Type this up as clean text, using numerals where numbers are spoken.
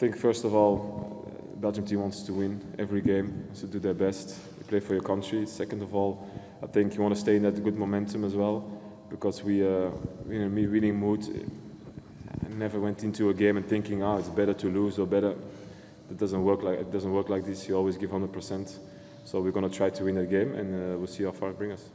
think first of all, the Belgian team wants to win every game, to do their best. You play for your country. Second of all, I think you want to stay in that good momentum as well, because we in a winning mood. I never went into a game and thinking, it's better to lose or better. It doesn't work like this. You always give 100%. So we're going to try to win that game, and we'll see how far it brings us.